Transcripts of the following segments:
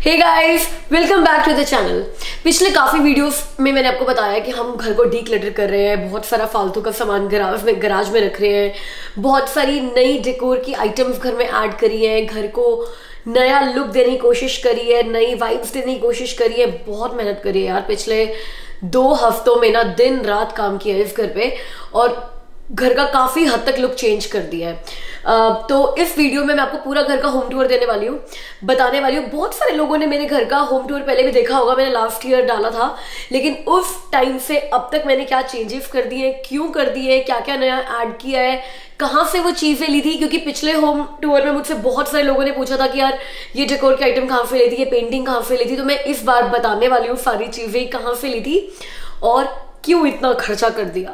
Hey guys, welcome back to the channel. पिछले काफ़ी videos में मैंने आपको बताया कि हम घर को डीक्लटर कर रहे हैं, बहुत सारा फालतू का सामान गराज में रख रहे हैं, बहुत सारी नई डेकोर की आइटम्स घर में ऐड करी है, घर को नया लुक देने की कोशिश करी है, नई वाइब्स देने की कोशिश करी है, बहुत मेहनत करी है यार। पिछले 2 हफ्तों में ना दिन रात काम किया है इस घर पे और घर का काफ़ी हद तक लुक चेंज कर दिया है। तो इस वीडियो में मैं आपको पूरा घर का होम टूर देने वाली हूँ, बताने वाली हूँ। बहुत सारे लोगों ने मेरे घर का होम टूर पहले भी देखा होगा, मैंने लास्ट ईयर डाला था, लेकिन उस टाइम से अब तक मैंने क्या चेंजेस कर दिए हैं, क्यों कर दिए हैं, क्या क्या नया ऐड किया है, कहाँ से वो चीज़ें ली थी। क्योंकि पिछले होम टूर में मुझसे बहुत सारे लोगों ने पूछा था कि यार ये डेकोर की आइटम कहाँ से ली थी, ये पेंटिंग कहाँ से ली थी। तो मैं इस बार बताने वाली हूँ सारी चीज़ें कहाँ से ली थी और क्यों इतना खर्चा कर दिया।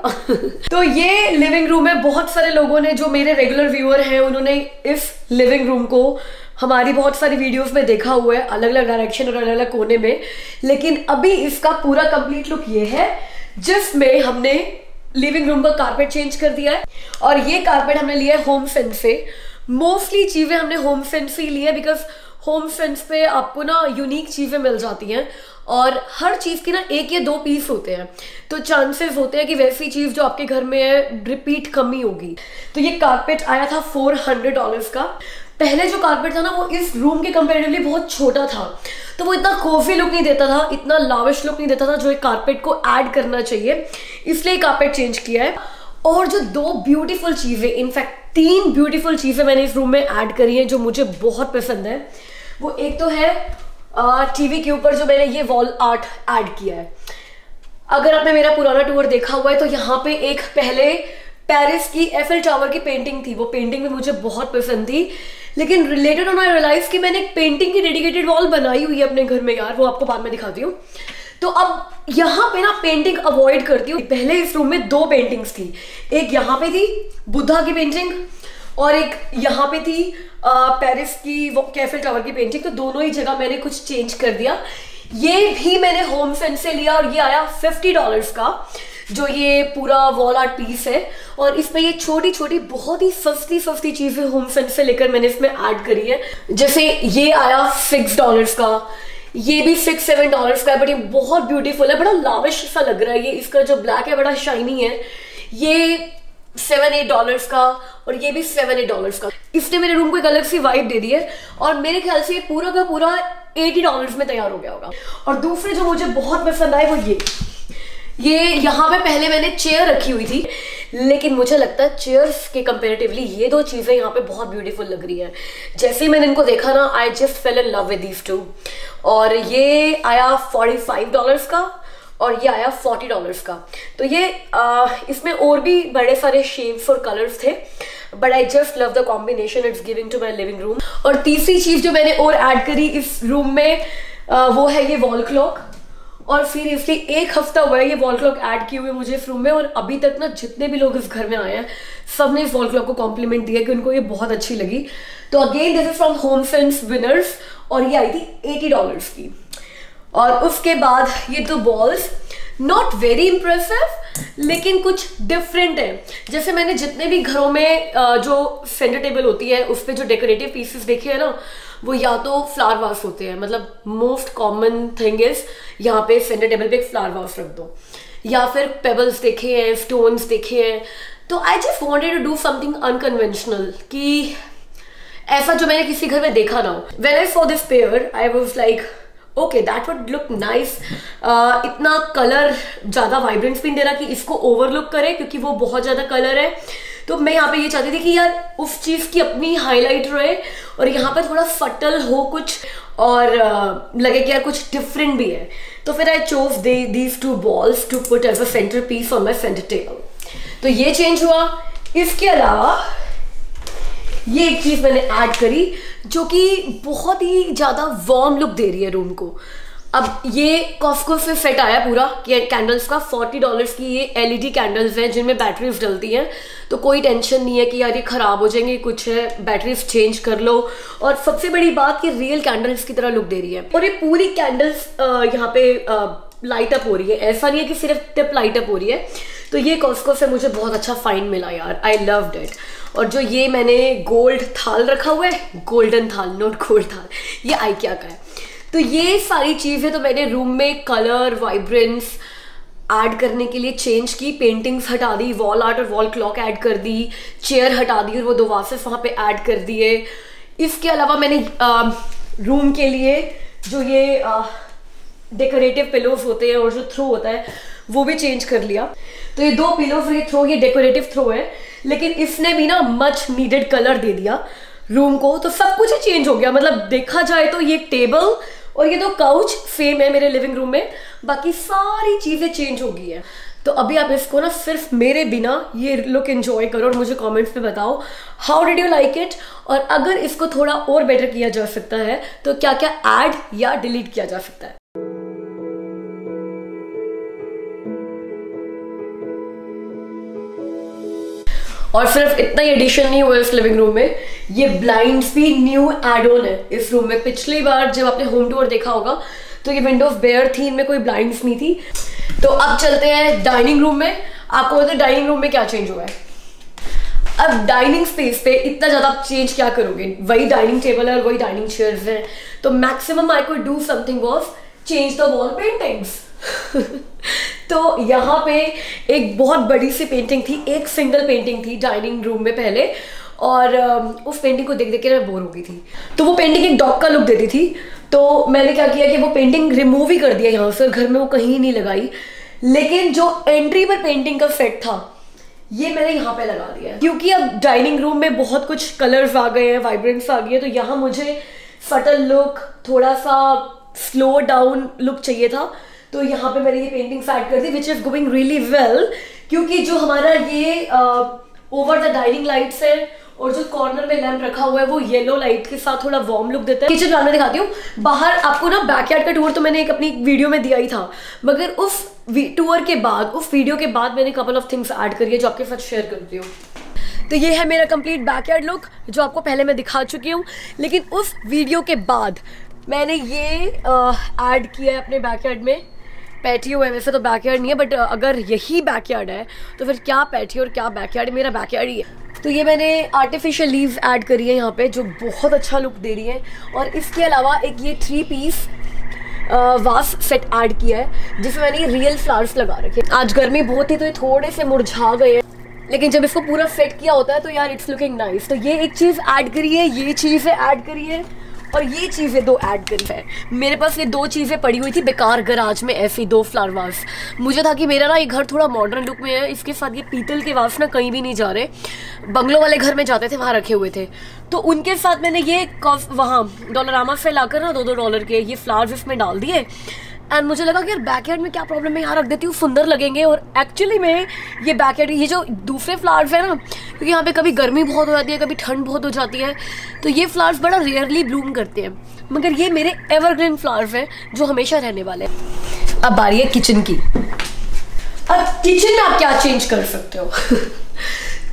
तो ये लिविंग रूम है। बहुत सारे लोगों ने, जो मेरे रेगुलर व्यूअर हैं, उन्होंने इस लिविंग रूम को हमारी बहुत सारी वीडियोस में देखा हुआ है, अलग अलग डायरेक्शन और अलग अलग कोने में। लेकिन अभी इसका पूरा कंप्लीट लुक ये है, जिसमें हमने लिविंग रूम का कारपेट चेंज कर दिया है और ये कारपेट हमने लिया है होम सेंस से। मोस्टली चीजें हमने होम सेंस से ही ली है, बिकॉज होम सेंस पे आपको ना यूनिक चीजें मिल जाती हैं और हर चीज की ना 1 या 2 पीस होते हैं, तो चांसेस होते हैं कि वैसी चीज जो आपके घर में है रिपीट कम ही होगी। तो ये कारपेट आया था $400 का। पहले जो कारपेट था ना वो इस रूम के कंपेरेटिवली बहुत छोटा था, तो वो इतना कोफी लुक नहीं देता था, इतना लाविश लुक नहीं देता था जो एक कारपेट को ऐड करना चाहिए, इसलिए कारपेट चेंज किया है। और जो 2 ब्यूटीफुल चीजें, इनफैक्ट 3 ब्यूटीफुल चीजें मैंने इस रूम में ऐड करी हैं जो मुझे बहुत पसंद है। वो एक तो है टीवी के ऊपर जो मैंने ये वॉल आर्ट ऐड किया है। अगर आपने मेरा पुराना टूर देखा हुआ है तो यहाँ पे एक पहले पेरिस की एफिल टावर की पेंटिंग थी, वो पेंटिंग भी मुझे बहुत पसंद थी, लेकिन रिलेटेड ऑन आई रियलाइज कि मैंने एक पेंटिंग की डेडिकेटेड वॉल बनाई हुई है अपने घर में यार, वो आपको बाद में दिखाती हूँ। तो अब यहाँ पे ना पेंटिंग अवॉइड करती हूँ। पहले इस रूम में 2 पेंटिंग्स थी, एक यहाँ पे थी बुद्धा की पेंटिंग और एक यहाँ पे थी पेरिस की वो कैफे टावर की पेंटिंग। तो दोनों ही जगह मैंने कुछ चेंज कर दिया। ये भी मैंने होम सेंस से लिया और ये आया $50 का, जो ये पूरा वॉल आर्ट पीस है। और इसमें ये छोटी छोटी बहुत ही सस्ती चीजें होम सेंस से लेकर मैंने इसमें ऐड करी है। जैसे ये आया $6 का, ये भी $6-7 का है, बट ये बहुत ब्यूटीफुल है, बड़ा लाविश सा लग रहा है। ये इसका जो ब्लैक है बड़ा शाइनी है। ये $7-8 का और ये भी $7-8 का। इसने मेरे रूम को एक अलग सी वाइब दे दी है और मेरे ख्याल से ये पूरा का पूरा $80 में तैयार हो गया होगा। और दूसरे जो मुझे बहुत पसंद आए वो ये यहाँ पे पहले मैंने चेयर रखी हुई थी, लेकिन मुझे लगता है चेयर्स के कंपेरेटिवली ये 2 चीजें यहाँ पे बहुत ब्यूटीफुल लग रही है। जैसे ही मैंने इनको देखा ना, I just fail in love with these 2। और ये आया $45 का और ये आया $40 का। तो ये इसमें और भी बड़े सारे शेड्स और कलर्स थे, but I just love the combination it's giving to my living room. और तीसरी चीज जो मैंने और ऐड करी इस रूम में वो है ये वॉल क्लॉक। और फिर इसलिए 1 हफ्ता हुआ है ये वॉल क्लॉक ऐड किए हुए मुझे इस रूम में, और अभी तक ना जितने भी लोग इस घर में आए हैं सब ने इस वॉल क्लॉक को कॉम्प्लीमेंट दिया कि उनको ये बहुत अच्छी लगी। तो again this is from home sense winners और ये आई थी $80 की। और उसके बाद ये 2 बॉल्स, नॉट वेरी इंप्रेसिव लेकिन कुछ डिफरेंट है। जैसे मैंने जितने भी घरों में जो सेंटर टेबल होती है उस पर जो डेकोरेटिव पीसेस देखे हैं ना, वो या तो फ्लावर वास होते हैं, मतलब मोस्ट कॉमन थिंग इज यहाँ पे सेंटर टेबल पे एक फ्लावर वास रख दो, या फिर पेबल्स देखे हैं, स्टोन्स देखे हैं। तो I just wanted to do something unconventional, कि ऐसा जो मैंने किसी घर में देखा ना हो। When I saw this pair I was like okay that would look nice. इतना कलर ज़्यादा वाइब्रेंस भी नहीं दे रहा कि इसको ओवरलुक करे, क्योंकि वो बहुत ज़्यादा कलर है। तो मैं यहाँ पे ये चाहती थी कि यार उस चीज़ की अपनी हाईलाइट रहे और यहाँ पे थोड़ा सटल हो कुछ, और लगे कि यार कुछ डिफरेंट भी है। तो फिर I chose these 2 balls to put as a centre piece on my centre table. तो ये चेंज हुआ। इसके अलावा ये एक चीज मैंने ऐड करी जो कि बहुत ही ज्यादा वार्म लुक दे रही है रूम को। अब ये कॉस्को से सेट आया पूरा कैंडल्स का, $40 की ये LED कैंडल्स हैं जिनमें बैटरीज डलती हैं, तो कोई टेंशन नहीं है कि यार ये खराब हो जाएंगे, कुछ है बैटरीज चेंज कर लो। और सबसे बड़ी बात कि रियल कैंडल्स की तरह लुक दे रही है। और ये पूरी कैंडल्स यहाँ पे लाइट अप हो रही है, ऐसा नहीं है कि सिर्फ टिप लाइट अप हो रही है। तो ये कॉस्को से मुझे बहुत अच्छा फाइंड मिला यार, आई लव्ड इट। और जो ये मैंने गोल्ड थाल रखा हुआ है, गोल्डन थाल नॉट गोल्ड थाल, ये आइकिया का है। तो ये सारी चीजें तो मैंने रूम में कलर वाइब्रेंस ऐड करने के लिए चेंज की, पेंटिंग्स हटा दी, वॉल आर्ट और वॉल क्लॉक ऐड कर दी, चेयर हटा दी और वो 2 वासेस वहाँ पे ऐड कर दिए। इसके अलावा मैंने रूम के लिए जो ये डेकोरेटिव पिलोज होते हैं और जो थ्रो होता है वो भी चेंज कर लिया। तो ये 2 पिलोज ये थ्रो, ये डेकोरेटिव थ्रो है, लेकिन इसने भी ना मच नीडेड कलर दे दिया रूम को, तो सब कुछ ही चेंज हो गया। मतलब देखा जाए तो ये टेबल और ये 2 काउच सेम है मेरे लिविंग रूम में, बाकी सारी चीजें चेंज हो गई है। तो अभी आप इसको ना सिर्फ मेरे बिना ये लुक एंजॉय करो और मुझे कमेंट्स में बताओ how did you like it, और अगर इसको थोड़ा और बेटर किया जा सकता है तो क्या क्या ऐड या डिलीट किया जा सकता है। और सिर्फ इतना ही एडिशन नहीं हुआ इस लिविंग रूम में, ये ब्लाइंड्स भी न्यू एड ऑन है इस रूम में। पिछली बार जब आपने होम टूर देखा होगा तो ये विंडोज बेयर थी, इनमें कोई ब्लाइंड्स नहीं थी। तो अब चलते हैं डाइनिंग रूम में। आपको पता है डाइनिंग रूम में क्या चेंज हुआ है? अब डाइनिंग स्पेस पे इतना ज्यादा चेंज क्या करोगे, वही डाइनिंग टेबल है और वही डाइनिंग चेयर्स हैं। तो maximum I could do something was change the wall paintings. तो यहाँ पे एक बहुत बड़ी सी पेंटिंग थी, एक सिंगल पेंटिंग थी डाइनिंग रूम में पहले, और उस पेंटिंग को देख देख के मैं बोर हो गई थी। तो वो पेंटिंग एक डॉग का लुक देती थी, तो मैंने क्या किया कि वो पेंटिंग रिमूव ही कर दिया यहाँ से, घर में वो कहीं नहीं लगाई। लेकिन जो एंट्री पर पेंटिंग का सेट था ये मैंने यहाँ पे लगा दिया, क्योंकि अब डाइनिंग रूम में बहुत कुछ कलर्स आ गए हैं, वाइब्रेंस आ गई है, तो यहाँ मुझे सटल लुक, थोड़ा सा स्लो डाउन लुक चाहिए था। तो यहाँ पे मैंने ये पेंटिंग्स ऐड कर दी which is going really well, क्योंकि जो हमारा ये ओवर द डाइनिंग लाइट्स है और जो कॉर्नर में लैंप रखा हुआ है वो येलो लाइट के साथ थोड़ा वार्म लुक देता है। किचन में दिखाती हूँ। बाहर आपको ना बैकयार्ड का टूर तो मैंने एक अपनी वीडियो में दिया ही था, मगर उस टूर के बाद, उस वीडियो के बाद मैंने कपल ऑफ थिंग्स ऐड करी है जो आपके साथ शेयर करती हूँ। तो ये है मेरा कंप्लीट बैकयार्ड लुक जो आपको पहले मैं दिखा चुकी हूँ, लेकिन उस वीडियो के बाद मैंने ये ऐड किया है अपने बैकयार्ड में। पैटियो है, वैसे तो बैकयार्ड नहीं है, बट अगर यही बैकयार्ड है तो फिर क्या पैटियो और क्या बैकयार्ड, मेरा बैकयार्ड ही है। तो ये मैंने आर्टिफिशियल लीव्स ऐड करी है यहाँ पे जो बहुत अच्छा लुक दे रही है, और इसके अलावा एक ये 3 पीस वास सेट ऐड किया है जिसमें मैंने रियल फ्लावर्स लगा रखे। आज गर्मी बहुत थी तो ये थोड़े से मुरझा गए हैं, लेकिन जब इसको पूरा सेट किया होता है तो यार इट्स लुकिंग नाइस। तो ये एक चीज़ ऐड करी है, ये चीज़ें ऐड करी है, और ये चीज़ें 2 ऐड करी है। मेरे पास ये 2 चीज़ें पड़ी हुई थी बेकार गराज में, ऐसी 2 फ्लावर वास। मुझे था कि मेरा ना ये घर थोड़ा मॉडर्न लुक में है, इसके साथ ये पीतल के वास ना कहीं भी नहीं जा रहे। बंगलों वाले घर में जाते थे, वहाँ रखे हुए थे, तो उनके साथ मैंने ये वहाँ डॉलरामा से लाकर ना $2 के ये फ्लावर्स इसमें डाल दिए। एंड मुझे लगा कि यार बैकयार्ड में क्या प्रॉब्लम है, यहाँ रख देती हूँ, सुंदर लगेंगे। और एक्चुअली में ये बैकयार्ड, ये जो दूसरे फ्लावर्स है ना, क्योंकि यहाँ पे कभी गर्मी बहुत हो जाती है, कभी ठंड बहुत हो जाती है, तो ये फ्लावर्स बड़ा रेयरली ब्लूम करते हैं, मगर ये मेरे एवरग्रीन फ्लावर्स हैं जो हमेशा रहने वाले हैं। अब बारी है किचन की। अब किचन में आप क्या चेंज कर सकते हो?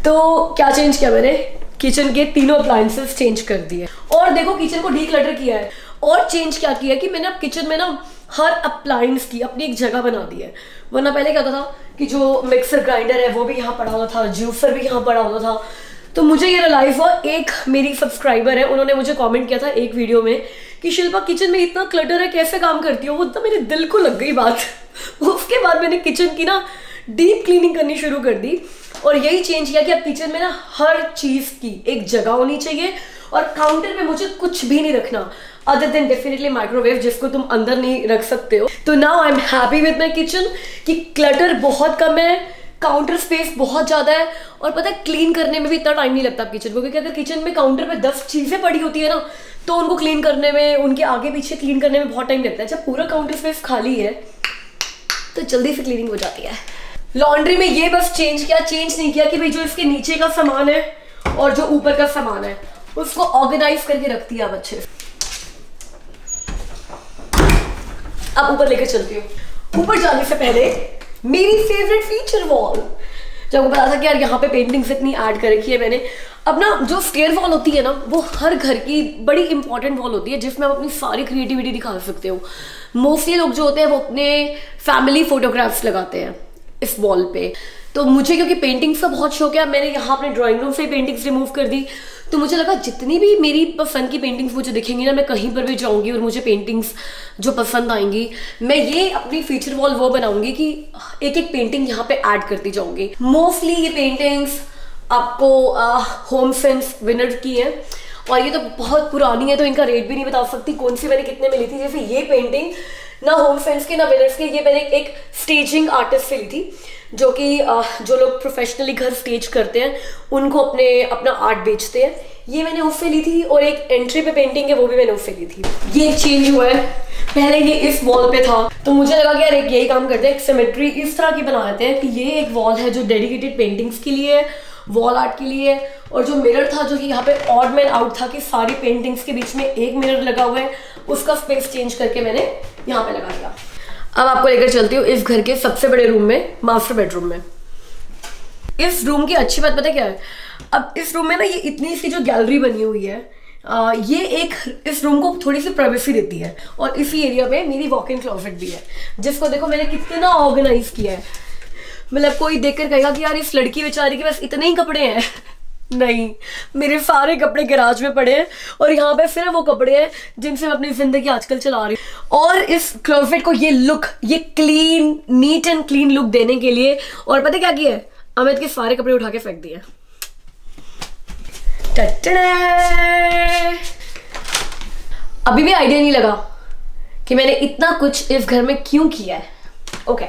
तो क्या चेंज किया मैंने? किचन के 3 अप्लायंसेस चेंज कर दिए, और देखो किचन को डीक्लटर किया है। और चेंज क्या किया कि मैंने अब किचन में ना हर अप्लायंस की अपनी एक जगह बना दी है। वरना पहले क्या होता था कि जो मिक्सर ग्राइंडर है वो भी यहाँ पड़ा होता था, ज्यूसर भी यहाँ पड़ा होता था। तो मुझे ये रियलाइज हुआ, एक मेरी सब्सक्राइबर है, उन्होंने मुझे कमेंट किया था एक वीडियो में कि शिल्पा किचन में इतना क्लटर है, कैसे काम करती हो? वो तो मेरे दिल को लग गई बात। उसके बाद मैंने किचन की ना डीप क्लीनिंग करनी शुरू कर दी, और यही चेंज किया कि अब किचन में ना हर चीज की एक जगह होनी चाहिए, और काउंटर पे मुझे कुछ भी नहीं रखना अदर देन डेफिनेटली माइक्रोवेव, जिसको तुम अंदर नहीं रख सकते हो। तो now I am happy with my kitchen कि क्लटर बहुत कम है, काउंटर स्पेस बहुत ज्यादा है, और पता है क्लीन करने में भी इतना टाइम नहीं लगता किचन को, क्योंकि अगर किचन में काउंटर पे 10 चीजें पड़ी होती है ना, तो उनको क्लीन करने में, उनके आगे पीछे क्लीन करने में बहुत टाइम लगता है। जब पूरा काउंटर स्पेस खाली है तो जल्दी से क्लीनिंग हो जाती है। लॉन्ड्री में ये बस चेंज नहीं किया कि भाई जो इसके नीचे का सामान है और जो ऊपर का सामान है उसको ऑर्गेनाइज करके रख दिया अच्छे से। अब ऊपर लेकर चलती हूँ। ऊपर जाने से पहले मेरी फेवरेट फीचर वॉल, जब आपको पता था कि यार यहाँ पे पेंटिंग्स इतनी ऐड कर रखी है मैंने। अब ना जो स्टेयर वॉल होती है ना, वो हर घर की बड़ी इंपॉर्टेंट वॉल होती है जिसमें आप अपनी सारी क्रिएटिविटी दिखा सकते हो। मोस्टली लोग जो होते हैं वो अपने फैमिली फोटोग्राफ्स लगाते हैं इस वॉल पे, तो मुझे क्योंकि पेंटिंग्स का बहुत शौक है, मैंने यहाँ अपने ड्राइंग रूम से पेंटिंग्स रिमूव कर दी। तो मुझे लगा जितनी भी मेरी पसंद की पेंटिंग्स मुझे दिखेंगी ना, मैं कहीं पर भी जाऊंगी और मुझे पेंटिंग्स जो पसंद आएंगी, मैं ये अपनी फीचर वॉल वो बनाऊंगी कि एक एक पेंटिंग यहाँ पे ऐड करती जाऊंगी। मोस्टली ये पेंटिंग्स आपको होम सेंस विनर की है, और ये तो बहुत पुरानी है तो इनका रेट भी नहीं बता सकती कौन सी मैंने कितने में ली थी। जैसे ये पेंटिंग ना होम फ्रेंड्स की ना विनर्स की, ये मैंने एक स्टेजिंग आर्टिस्ट से ली थी, जो कि जो लोग प्रोफेशनली घर स्टेज करते हैं उनको अपना आर्ट बेचते हैं, ये मैंने उससे ली थी। और एक एंट्री पे पेंटिंग है वो भी मैंने उससे ली थी। ये चेंज हुआ है, पहले ये इस वॉल पे था तो मुझे लगा कि यार एक यही काम करते हैं, एक सिमेट्री इस तरह की बना देते हैं कि ये एक वॉल है जो डेडिकेटेड पेंटिंग्स के लिए है, वॉल आर्ट के लिए, और जो मिरर था जो कि यहाँ पे ऑड मैन आउट था कि सारी पेंटिंग्स के बीच में एक मिरर लगा हुआ है, उसका स्पेस चेंज करके मैंने यहाँ पे लगा दिया। अब आपको लेकर चलती हूँ इस घर के सबसे बड़े रूम में, मास्टर बेडरूम में। इस रूम की अच्छी बात पता क्या है, अब इस रूम में ना ये इतनी सी जो गैलरी बनी हुई है, ये एक इस रूम को थोड़ी सी प्राइवेसी देती है। और इसी एरिया में मेरी वॉक इन क्लोजेट भी है, जिसको देखो मैंने कितना ऑर्गेनाइज किया है। मतलब कोई देखकर कहेगा कि यार इस लड़की बेचारी के बस इतने ही कपड़े हैं, नहीं, मेरे सारे कपड़े गैराज में पड़े हैं और यहाँ पे सिर्फ वो कपड़े हैं जिनसे मैं अपनी जिंदगी आजकल चला रही हूँ। और इस क्लोजेट को ये लुक, ये clean, neat and clean look देने के लिए, और पता क्या किया है, अमित के सारे कपड़े उठा के फेंक दिए। अभी भी आइडिया नहीं लगा कि मैंने इतना कुछ इस घर में क्यों किया है। ओके,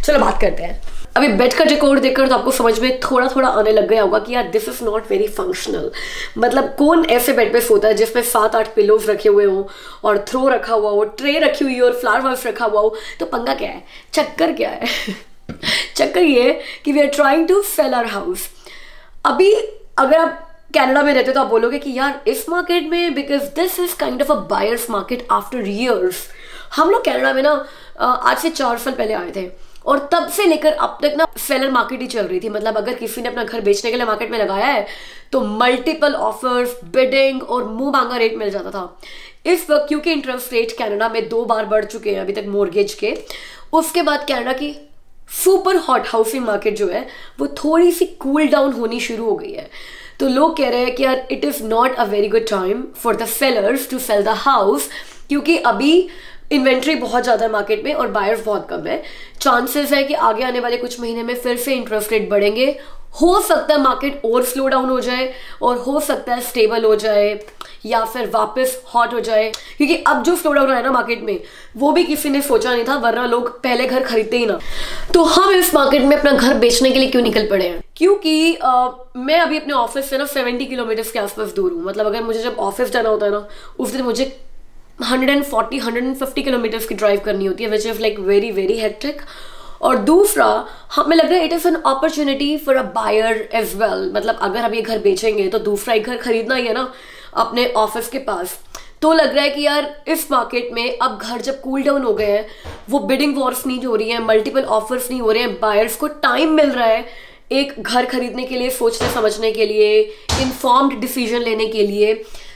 चलो बात करते हैं। अभी बेड का डेकोर देखकर तो आपको समझ में थोड़ा थोड़ा आने लग गया होगा कि यार this is not very functional. मतलब कौन ऐसे बेड पे सोता है जिसमें 7-8 पिलोज रखे हुए हो और थ्रो रखा हुआ हो, ट्रे रखी हुई हो और फ्लावर वास रखा हुआ हो। तो पंगा क्या है, चक्कर क्या है? चक्कर ये है कि we are trying to sell our house. अभी अगर आप कनाडा में रहते हो तो आप बोलोगे कि यार इस मार्केट में, because this is kind of a buyers market after years. हम लोग कनाडा में ना आज से 4 साल पहले आए थे और तब से लेकर अब तक ना सेलर मार्केट ही चल रही थी। मतलब अगर किसी ने अपना घर बेचने के लिए मार्केट में लगाया है तो मल्टीपल ऑफर्स, बिडिंग और मुंह मांगा रेट मिल जाता था। इस वक्त क्योंकि इंटरेस्ट रेट कनाडा में 2 बार बढ़ चुके हैं अभी तक मॉर्गेज के, उसके बाद कनाडा की सुपर हॉट हाउसिंग मार्केट जो है वो थोड़ी सी कूल डाउन होनी शुरू हो गई है। तो लोग कह रहे हैं कि यार it is not a very good time for the sellers to sell the house, क्योंकि अभी इन्वेंट्री बहुत ज़्यादा है मार्केट में और बायर्स बहुत कम है। चांसेस है कि आगे आने वाले कुछ महीने में फिर से इंटरेस्ट रेट बढ़ेंगे। हो सकता है मार्केट और स्लो डाउन हो जाए और हो सकता है स्टेबल हो जाए या फिर वापस हॉट हो जाए, क्योंकि अब जो स्लो डाउन है ना मार्केट में वो भी किसी ने सोचा नहीं था, वरना लोग पहले घर खरीदते ही ना। तो हम इस मार्केट में अपना घर बेचने के लिए क्यों निकल पड़े हैं? क्योंकि मैं अभी अपने ऑफिस से ना 70 किलोमीटर के आसपास दूर हूँ। मतलब अगर मुझे जब ऑफिस जाना होता है ना, उस दिन मुझे 140-150 किलोमीटर की ड्राइव करनी होती है, which is like very very hectic. और दूसरा, हमें लग रहा है it is an opportunity for a buyer as well. मतलब अगर हम ये घर बेचेंगे तो दूसरा एक घर खरीदना ही है ना अपने ऑफिस के पास। तो लग रहा है कि यार इस मार्केट में अब घर जब कूल डाउन हो गए हैं, वो बिडिंग वॉर्स नहीं हो रही है, मल्टीपल ऑफर्स नहीं हो रहे हैं, बायर्स को टाइम मिल रहा है एक घर खरीदने के लिए, सोचने समझने के लिए, इन्फॉर्म्ड डिसीजन लेने के लिए।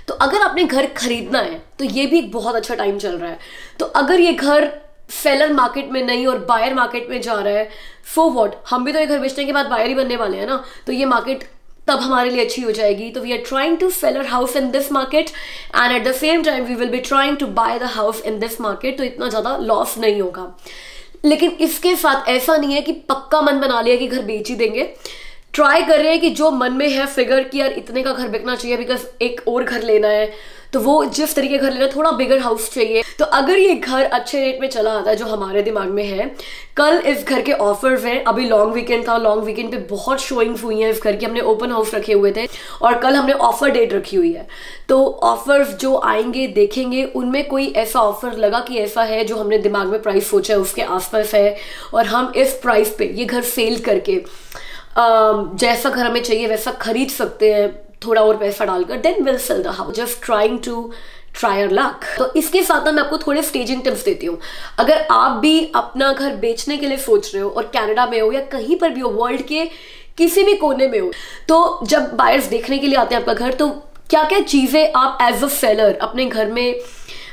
तो अगर आपने घर खरीदना है तो ये भी एक बहुत अच्छा टाइम चल रहा है। तो अगर ये घर सेलर मार्केट में नहीं और बायर मार्केट में जा रहा है, सो व्हाट, हम भी तो ये घर बेचने के बाद बायर ही बनने वाले हैं ना, तो ये मार्केट तब हमारे लिए अच्छी हो जाएगी। तो we are trying to sell our house in this market and at the same time we will be trying to buy the house in this market. तो इतना ज़्यादा लॉस नहीं होगा। लेकिन इसके साथ ऐसा नहीं है कि पक्का मन बना लिया कि घर बेच ही देंगे। ट्राई कर रहे हैं कि जो मन में है फिगर कि यार इतने का घर बिकना चाहिए बिकॉज एक और घर लेना है, तो वो जिस तरीके घर लेना, थोड़ा बिगर हाउस चाहिए। तो अगर ये घर अच्छे रेट में चला आता है जो हमारे दिमाग में है, कल इस घर के ऑफर्स हैं। अभी लॉन्ग वीकेंड था, लॉन्ग वीकेंड पे बहुत शोइंग्स हुई हैं इस घर की। हमने ओपन हाउस रखे हुए थे और कल हमने ऑफर डेट रखी हुई है। तो ऑफर्स जो आएंगे देखेंगे, उनमें कोई ऐसा ऑफर लगा कि ऐसा है जो हमने दिमाग में प्राइस सोचा है उसके आसपास है और हम इस प्राइस पे ये घर सेल करके जैसा घर हमें चाहिए वैसा खरीद सकते हैं, थोड़ा और पैसा डालकर, then will sell the house. Just trying to try our luck. तो इसके साथ मैं आपको थोड़े स्टेजिंग टिप्स देती हूँ। अगर आप भी अपना घर बेचने के लिए सोच रहे हो और कनाडा में हो या कहीं पर भी हो, वर्ल्ड के किसी भी कोने में हो, तो जब बायर्स देखने के लिए आते हैं आपका घर, तो क्या क्या चीज़ें आप एज अ सेलर अपने घर में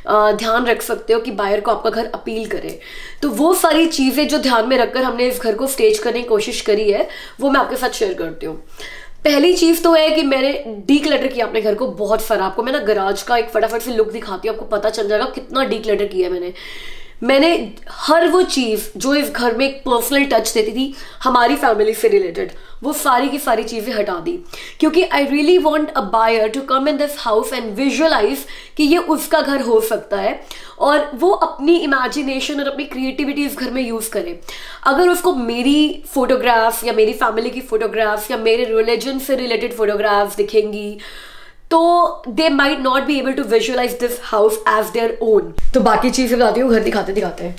ध्यान रख सकते हो कि बायर को आपका घर अपील करे। तो वो सारी चीज़ें जो ध्यान में रखकर हमने इस घर को स्टेज करने की कोशिश करी है वो मैं आपके साथ शेयर करती हूँ। पहली चीज़ तो है कि मैंने डीक्लटर किया अपने घर को बहुत सारा। आपको मैं ना गराज का एक फटाफट से लुक दिखाती हूँ, आपको पता चल जाएगा कितना डीक्लटर किया है मैंने हर वो चीज़ जो इस घर में एक पर्सनल टच देती थी हमारी फैमिली से रिलेटेड, वो सारी की सारी चीज़ें हटा दी, क्योंकि I really want a buyer to come in this house and visualise कि ये उसका घर हो सकता है और वो अपनी इमेजिनेशन और अपनी क्रिएटिविटी इस घर में यूज़ करे। अगर उसको मेरी फोटोग्राफ्स या मेरी फैमिली की फोटोग्राफ्स या मेरे रिलीजन से रिलेटेड फोटोग्राफ्स दिखेंगी तो they might not be able to visualise this house as their own. तो बाकी चीजें बताती हूँ घर दिखाते दिखाते हैं।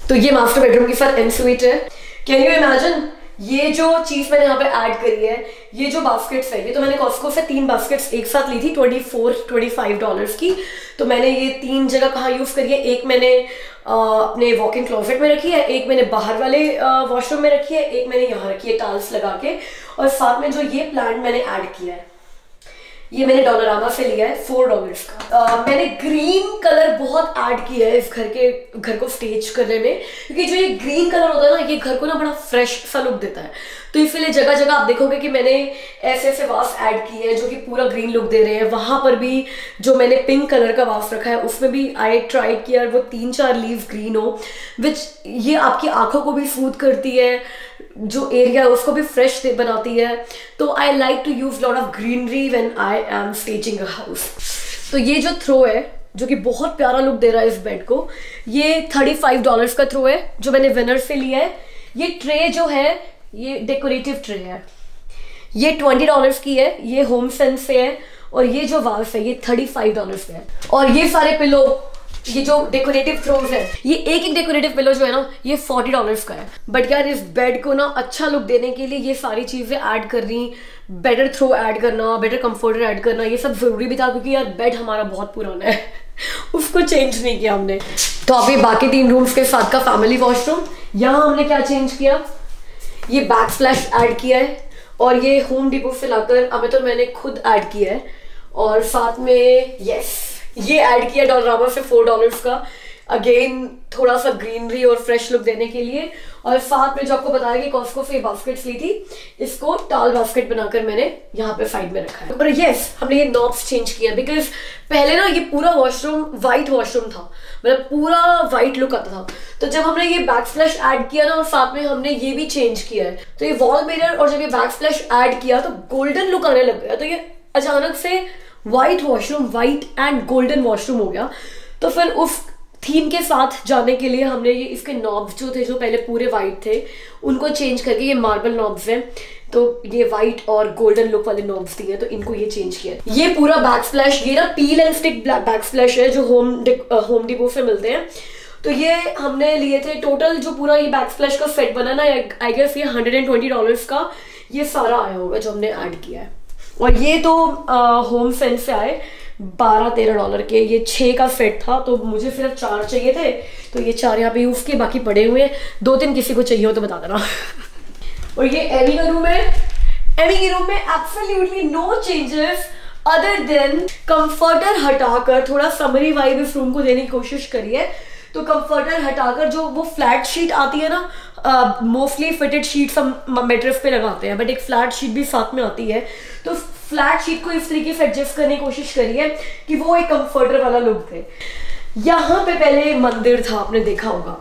तो ये मास्टर बेडरूम के साथ एनस्यूट है। कैन यू इमेजिन, ये जो चीज मैंने यहाँ पे ऐड करी है, ये जो बास्केट्स है, ये तो मैंने कॉस्को से 3 बास्केट्स एक साथ ली थी $24-25 की। तो मैंने ये 3 जगह कहाँ यूज करी है, एक मैंने अपने वॉक इन क्लोजेट में रखी है, एक मैंने बाहर वाले वॉशरूम में रखी है, एक मैंने यहाँ रखी है टाइल्स लगा के, और साथ में जो ये प्लांट मैंने ऐड किया है ये मैंने डॉलरामा से लिया है $4 का। मैंने ग्रीन कलर बहुत ऐड किया है इस घर को स्टेज करने में, क्योंकि जो ये ग्रीन कलर होता है ना, ये घर को ना बड़ा फ्रेश सा लुक देता है। तो इसलिए जगह जगह आप देखोगे कि मैंने ऐसे ऐसे वास ऐड किए हैं जो कि पूरा ग्रीन लुक दे रहे हैं। वहां पर भी जो मैंने पिंक कलर का वास रखा है उसमें भी आई ट्राई किया वो 3-4 लीव ग्रीन हो, विच ये आपकी आंखों को भी सूद करती है, जो एरिया है उसको भी फ्रेश बनाती है। तो I like to use lot of greenery when I am staging a house. तो ये जो थ्रो है जो कि बहुत प्यारा लुक दे रहा है इस बेड को, ये $35 का थ्रो है जो मैंने विनर से लिया है। ये ट्रे जो है ये डेकोरेटिव ट्रे है, ये $20 की है, ये होम सेंस से है, और ये जो वाल्स है ये $35 का है। और ये सारे पिलो, ये जो डेकोरेटिव थ्रोज है, ये एक डेकोरेटिव पिलो जो है ना ये $40 का है। बट यार इस बेड को ना अच्छा लुक देने के लिए ये सारी चीजें ऐड करनी, बेटर थ्रो ऐड करना, बेटर कंफर्टर ऐड करना, ये सब जरूरी भी था, क्योंकि यार बेड हमारा बहुत पुराना है उसको चेंज नहीं किया हमने। तो अभी बाकी 3 रूम्स के साथ का फैमिली वॉशरूम, यहाँ हमने क्या चेंज किया, ये बैक स्प्लैश ऐड किया है, और ये होम डिपो से लाकर अभी तो मैंने खुद ऐड किया है, और साथ में ये ऐड किया डॉलरामा से $4 का, अगेन थोड़ा सा ग्रीनरी और फ्रेश लुक देने के लिए। और साथ में जो आपको बताया कि कॉस्को से बास्केट्स ली थी, इसको टाल बास्केट बनाकर मैंने यहाँ पे साइड में रखा है। पर हमने ये नॉब्स चेंज किया, बिकॉज पहले ना ये पूरा वॉशरूम वाइट वॉशरूम था, मतलब पूरा वाइट लुक आता था। तो जब हमने ये बैक स्प्लैश ऐड किया ना, और साथ में हमने ये भी चेंज किया है, तो ये वॉल मिरर और जब ये बैक स्प्लैश ऐड किया तो गोल्डन लुक आने लग गया। तो ये अचानक से white washroom, white and golden washroom हो गया। तो फिर उस थीम के साथ जाने के लिए हमने ये इसके नॉब्स जो थे, जो पहले पूरे वाइट थे, उनको चेंज करके ये मार्बल नॉब्स हैं, तो ये वाइट और गोल्डन लुक वाले नॉब्स दिए हैं, तो इनको ये चेंज किया। ये पूरा बैक स्प्लैश, ये ना पील एंड स्टिक बैक स्प्लैश है जो होम डिपो से मिलते हैं। तो ये हमने लिए थे टोटल, जो पूरा ये बैक स्प्लैश का सेट बना ना, आई गेस ये $120 का ये सारा आया होगा जो हमने ऐड किया है। और ये तो होम सेंस से आए $12-13 के, ये 6 का सेट था, तो मुझे सिर्फ 4 चाहिए थे, तो ये 4 यहाँ पे यूज के, बाकी पड़े हुए हैं। 2-3 किसी को चाहिए हो तो बता देना और ये एमी का रूम है। एमी के रूम में absolutely no changes other than comforter हटाकर थोड़ा समरी वाइब इस रूम को देने की कोशिश करी है। तो कंफर्टर हटाकर जो वो फ्लैट शीट आती है ना, मोस्टली फिटेड शीट हम मेट्रेस पे लगाते हैं, बट एक फ्लैट शीट भी साथ में आती है, तो फ्लैट शीट को इस तरीके से एडजस्ट करने की कोशिश करी है कि वो एक कंफर्टर वाला लुक दे। यहाँ पे पहले मंदिर था, आपने देखा होगा,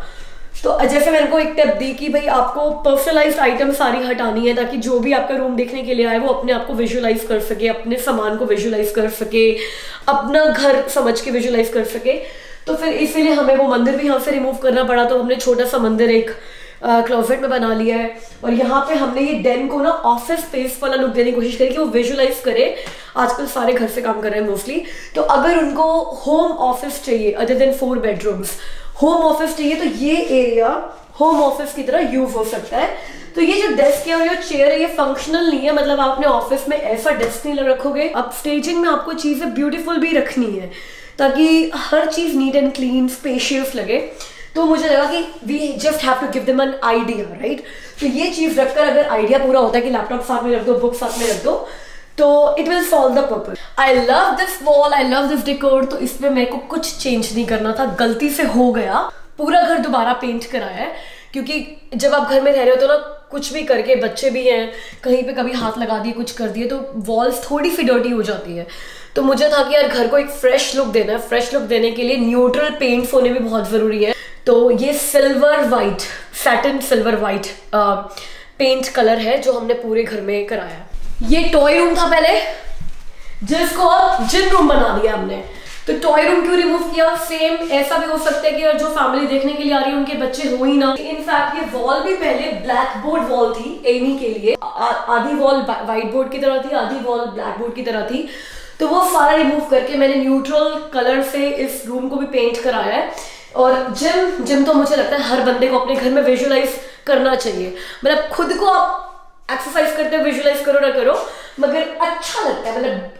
तो जैसे मैंने को एक टिप दी कि भाई आपको पर्सनलाइज्ड आइटम सारी हटानी है, ताकि जो भी आपका रूम देखने के लिए आए वो अपने आप को विजुअलाइज कर सके, अपने सामान को विजुअलाइज कर सके, अपना घर समझ के विजुअलाइज कर सके। तो फिर इसीलिए हमें वो मंदिर भी यहाँ से रिमूव करना पड़ा, तो हमने छोटा सा मंदिर एक क्लोजेट में बना लिया है। और यहाँ पे हमने ये डेन को ना ऑफिस स्पेस वाला लुक देने की कोशिश करी कि वो विजुअलाइज करे। आजकल सारे घर से काम कर रहे हैं मोस्टली, तो अगर उनको होम ऑफिस चाहिए other than 4 bedrooms, home office चाहिए, तो ये एरिया होम ऑफिस की तरह यूज हो सकता है। तो ये जो डेस्क है और ये चेयर है, ये फंक्शनल नहीं है, मतलब आप अपने ऑफिस में ऐसा डेस्क नहीं रखोगे। अब स्टेजिंग में आपको चीजें ब्यूटीफुल भी रखनी है, ताकि हर चीज नीट एंड क्लीन स्पेशियस लगे। तो मुझे लगा कि we just have to give them an idea, right. तो ये चीज रखकर अगर आइडिया पूरा होता है कि लैपटॉप साथ में रख दो, बुक साथ में रख दो, तो it will solve the purpose. I love this wall, I love this decor. तो इसमें मेरे को कुछ चेंज नहीं करना था, गलती से हो गया, पूरा घर दोबारा पेंट कराया है। क्योंकि जब आप घर में रह रहे हो तो ना कुछ भी करके, बच्चे भी हैं, कहीं पे कभी हाथ लगा दिए, कुछ कर दिए, तो वॉल्स थोड़ी सी डर्टी हो जाती है। तो मुझे था कि यार घर को एक फ्रेश लुक देना है। फ्रेश लुक देने के लिए न्यूट्रल पेंट्स होने भी बहुत ज़रूरी है। तो ये silver white, satin silver white paint colour है जो हमने पूरे घर में कराया। ये टॉय रूम था पहले, जिसको जिम रूम बना दिया हमने। तो टॉय रूम क्यों रिमूव किया? सेम ऐसा भी हो सकता है कि जो फैमिली देखने के लिए आ रही है उनके बच्चे हो ही ना। इनफैक्ट ये वॉल भी पहले ब्लैक बोर्ड वॉल थी एमी के लिए, आधी वॉल व्हाइट बोर्ड की तरह थी, आधी वॉल ब्लैक बोर्ड की तरह थी। तो वो सारा रिमूव करके मैंने न्यूट्रल कलर से इस रूम को भी पेंट कराया है। और जिम तो मुझे लगता है हर बंदे को अपने घर में विजुअलाइज करना चाहिए। मतलब खुद को आप एक्सरसाइज करते हुए विजुअलाइज करो ना करो, मगर अच्छा लगता है, मतलब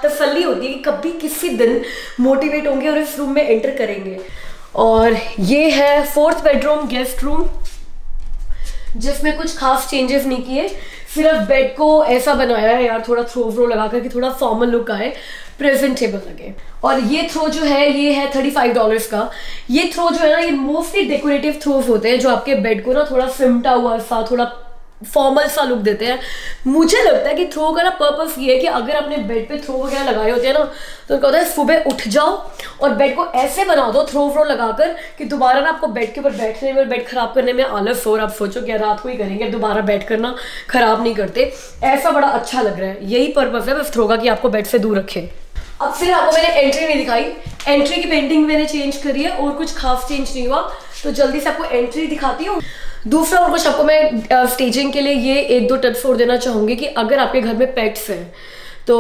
तसल्ली होती है कि कभी किसी दिन मोटिवेट होंगे और इस रूम में एंटर करेंगे। और ये है 4th बेडरूम, गेस्ट रूम, जिसमें कुछ खास चेंजेस नहीं किए, सिर्फ बेड को ऐसा बनाया है यार, थोड़ा थ्रो व्रो लगा कर कि थोड़ा फॉर्मल लुक आए, प्रेजेंटेबल लगे। और ये थ्रो जो है ये है $35 का। ये थ्रो जो है ना, ये मोस्टली डेकोरेटिव थ्रोज होते हैं जो आपके बेड को ना थोड़ा सिमटा हुआ सा, थोड़ा फॉर्मल सा लुक देते हैं। मुझे लगता है कि थ्रो का ना पर्पस ये है कि अगर आपने बेड पे थ्रो वगैरह लगाए होते हैं ना, तो क्या होता है, सुबह उठ जाओ और बेड को ऐसे बना दो थ्रो व्रो लगाकर कि दोबारा ना आपको बेड के ऊपर बैठने में, बेड खराब करने में आलस हो और आप सोचो कि रात को ही करेंगे, दोबारा बेड करना खराब नहीं करते। ऐसा बड़ा अच्छा लग रहा है, यही पर्पस है बस थ्रो का, कि आपको बेड से दूर रखे। अब फिर आपको मैंने एंट्री नहीं दिखाई, एंट्री की पेंटिंग मैंने चेंज करी है और कुछ खास चेंज नहीं हुआ। तो जल्दी से आपको एंट्री दिखाती हूँ। दूसरा और कुछ आपको मैं स्टेजिंग के लिए ये 1-2 टिप्स और देना चाहूँगी कि अगर आपके घर में पेट्स हैं तो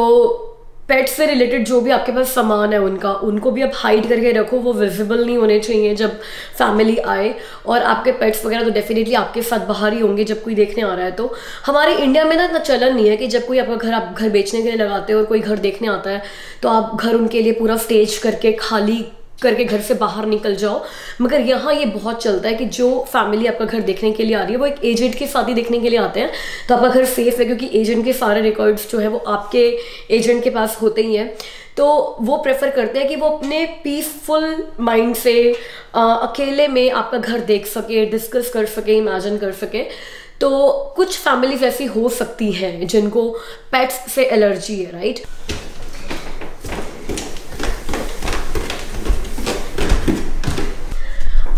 पेट्स से रिलेटेड जो भी आपके पास सामान है उनको भी आप हाइड करके रखो, वो विजिबल नहीं होने चाहिए जब फैमिली आए। और आपके पेट्स वगैरह तो डेफिनेटली आपके साथ बाहर ही होंगे जब कोई देखने आ रहा है। तो हमारे इंडिया में ना इतना चलन नहीं है कि जब कोई आपका घर, आप घर बेचने के लिए लगाते हो और कोई घर देखने आता है तो आप घर उनके लिए पूरा स्टेज करके खाली करके घर से बाहर निकल जाओ। मगर यहाँ ये बहुत चलता है कि जो फैमिली आपका घर देखने के लिए आ रही है वो एक एजेंट के साथ ही देखने के लिए आते हैं, तो आपका घर सेफ है क्योंकि एजेंट के सारे रिकॉर्ड्स जो है वो आपके एजेंट के पास होते ही हैं। तो वो प्रेफर करते हैं कि वो अपने पीसफुल माइंड से अकेले में आपका घर देख सके, डिस्कस कर सके, इमेजिन कर सके। तो कुछ फैमिलीज ऐसी हो सकती हैं जिनको पेट्स से एलर्जी है, right.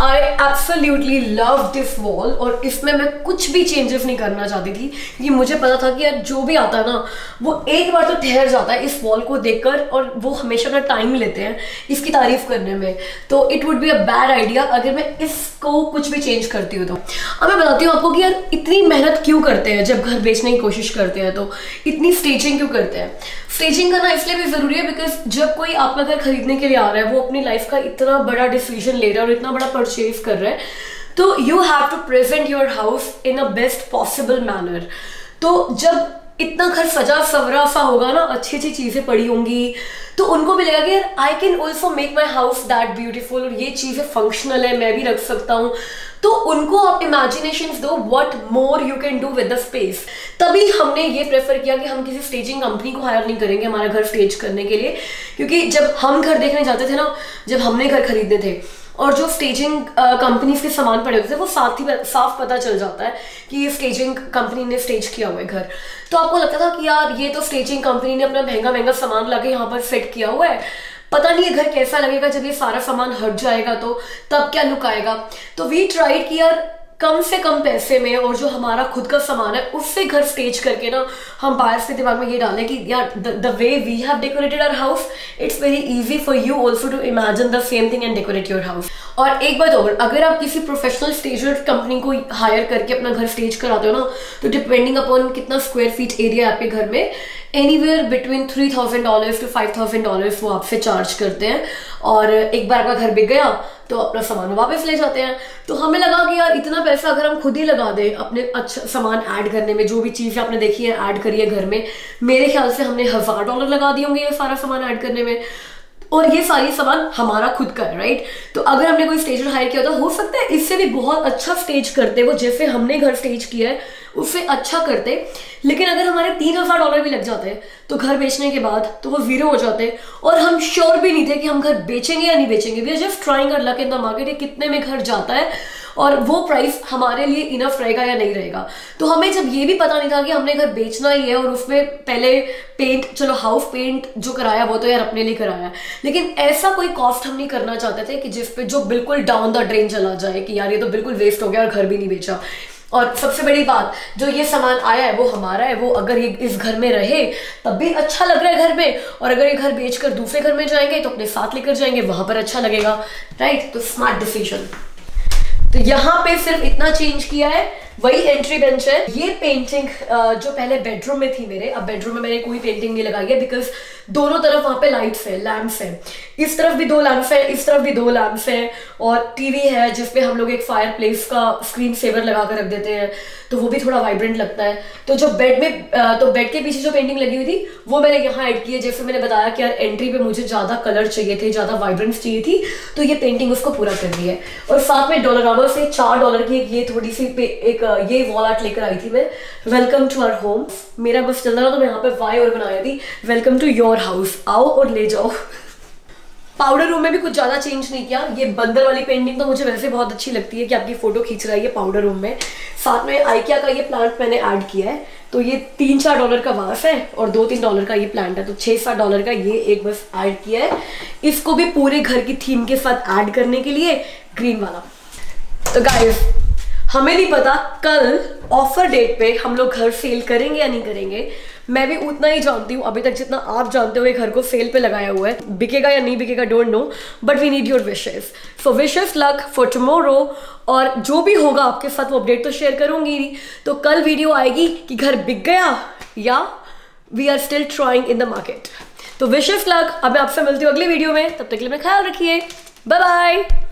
I absolutely love this wall और इसमें मैं कुछ भी चेंजेस नहीं करना चाहती थी क्योंकि मुझे पता था कि यार जो भी आता है ना वो एक बार तो ठहर जाता है इस वॉल को देखकर और वो हमेशा अपना टाइम लेते हैं इसकी तारीफ करने में। तो it would be a bad idea अगर मैं इसको कुछ भी चेंज करती हूँ। तो अब मैं बताती हूँ आपको कि यार इतनी मेहनत क्यों करते हैं जब घर बेचने की कोशिश करते हैं, तो इतनी स्टेजिंग क्यों करते हैं। स्टेजिंग करना इसलिए भी जरूरी है बिकॉज जब कोई आपका घर खरीदने के लिए आ रहा है वो अपनी लाइफ का इतना बड़ा डिसीजन ले रहा है और इतना बड़ा परचेज कर रहा है, तो you have to present your house in a best possible manner. तो जब इतना घर सजा सवरा सा होगा ना, अच्छी अच्छी चीजें पड़ी होंगी, तो उनको भी लगेगा कि यार I can also make my house that beautiful और ये चीजें फंक्शनल है, मैं भी रख सकता हूँ। तो उनको आप इमेजिनेशंस दो what more you can do with the space. तभी हमने ये प्रेफर किया कि हम किसी स्टेजिंग कंपनी को हायर नहीं करेंगे हमारा घर स्टेज करने के लिए, क्योंकि जब हम घर देखने जाते थे ना, जब हमने घर खरीदने थे और जो स्टेजिंग कंपनीज के सामान पड़े होते थे वो साफ पता चल जाता है कि ये स्टेजिंग कंपनी ने स्टेज किया हुआ है घर। तो आपको लगता था कि यार ये तो स्टेजिंग कंपनी ने अपना महंगा महंगा सामान लाके यहाँ पर सेट किया हुआ है, पता नहीं ये घर कैसा लगेगा जब ये सारा सामान हट जाएगा तो तब क्या लुक आएगा। तो वी ट्राइड कि यार कम से कम पैसे में और जो हमारा खुद का सामान है उससे घर स्टेज करके ना हम बायर्स के दिमाग में ये डालें कि यार the way we have decorated our house it's very easy for you also to imagine the same thing and decorate your house. और एक बात और, अगर आप किसी प्रोफेशनल स्टेजर कंपनी को हायर करके अपना घर स्टेज कराते हो ना, तो डिपेंडिंग अपॉन कितना स्क्वायर फीट एरिया है आपके घर में, एनीवेयर बिटवीन $3,000 to $5,000 वो आपसे चार्ज करते हैं। और एक बार आपका घर बिक गया तो अपना सामान वापस ले जाते हैं। तो हमें लगा कि यार इतना पैसा अगर हम खुद ही लगा दें अपने अच्छा सामान ऐड करने में, जो भी चीज़ आपने देखी है ऐड करी है घर में, मेरे ख्याल से हमने $1,000 लगा दिए होंगे ये सारा सामान ऐड करने में, और ये सारी सामान हमारा खुद का है, राइट। तो अगर हमने कोई स्टेजर हायर किया तो हो सकता है इससे भी बहुत अच्छा स्टेज करते वो, जैसे हमने घर स्टेज किया है उससे अच्छा करते। लेकिन अगर हमारे $3000 भी लग जाते तो घर बेचने के बाद, तो वो 0 हो जाते और हम श्योर भी नहीं थे कि हम घर बेचेंगे या नहीं बेचेंगे। We are just trying our luck in the market, ये कितने में घर जाता है और वो प्राइस हमारे लिए इनफ रहेगा या नहीं रहेगा। तो हमें जब ये भी पता नहीं था कि हमने घर बेचना ही है, और उसमें पहले पेंट, चलो हाउस पेंट जो कराया वो तो यार अपने लिए कराया, लेकिन ऐसा कोई कॉस्ट हम नहीं करना चाहते थे कि जिस पे जो बिल्कुल डाउन द ड्रेन चला जाए कि यार ये तो बिल्कुल वेस्ट हो गया और घर भी नहीं बेचा। और सबसे बड़ी बात, जो ये सामान आया है वो हमारा है, वो अगर ये इस घर में रहे तब भी अच्छा लग रहा है घर में, और अगर ये घर बेचकर दूसरे घर में जाएंगे तो अपने साथ लेकर जाएंगे, वहां पर अच्छा लगेगा, राइट। तो स्मार्ट डिसीजन। तो यहाँ पे सिर्फ इतना चेंज किया है, वही एंट्री बेंच है। ये पेंटिंग जो पहले बेडरूम में थी मेरे, अब बेडरूम में मैंने कोई पेंटिंग नहीं लगाई है, बिकॉज दोनों तरफ वहां पे लाइट्स है, लैंप्स है, इस तरफ भी 2 लैंप्स है, इस तरफ भी 2 लैंप्स है, और टीवी है जिसपे हम लोग एक फायर प्लेस का स्क्रीन सेवर लगा कर रख देते हैं, तो वो भी थोड़ा वाइब्रेंट लगता है। तो जो बेड में तो बेड के पीछे जो पेंटिंग लगी हुई थी वो मैंने यहाँ ऐड की है। जैसे मैंने बताया कि यार एंट्री पे मुझे ज्यादा कलर चाहिए थे, ज्यादा वाइब्रेंस चाहिए थी, तो ये पेंटिंग उसको पूरा कर रही है। और साथ में डॉलरामा से $4 की ये थोड़ी सी एक ये वॉल आर्ट लेकर आई थी मैं, वेलकम टू आवर होम। मेरा बस चल रहा था तो मैं यहाँ पे वाई और बनाया थी, वेलकम टू योर हाउस, आओ और ले जाओ। पाउडर रूम में भी कुछ ज्यादा चेंज नहीं किया। ये बंदर वाली पेंटिंग तो मुझे वैसे बहुत अच्छी लगती है कि आपकी फोटो खींच रहा है ये पाउडर रूम में। साथ में आइकिया का ये प्लांट मैंने ऐड किया है, तो ये $3-4 का वास है और $2-3 का ये प्लांट है, तो $6-7 का ये एक बस ऐड किया है। इसको भी पूरे घर की थीम के साथ ऐड करने के लिए ग्रीन वाला। तो गाइस, हमें नहीं पता कल ऑफर डेट पे हम लोग घर सेल करेंगे या नहीं करेंगे। मैं भी उतना ही जानती हूँ अभी तक जितना आप जानते हो। घर को सेल पे लगाया हुआ है, बिकेगा या नहीं बिकेगा don't know, but we need your wishes. So wishes luck for tomorrow, और जो भी होगा आपके साथ वो अपडेट तो शेयर करूंगी। तो कल वीडियो आएगी कि घर बिक गया या we are still trying in the market. तो विशेस लक। अब मैं आपसे मिलती हूँ अगली वीडियो में, तब तक के लिए मेरा ख्याल रखिए, बाय बाय।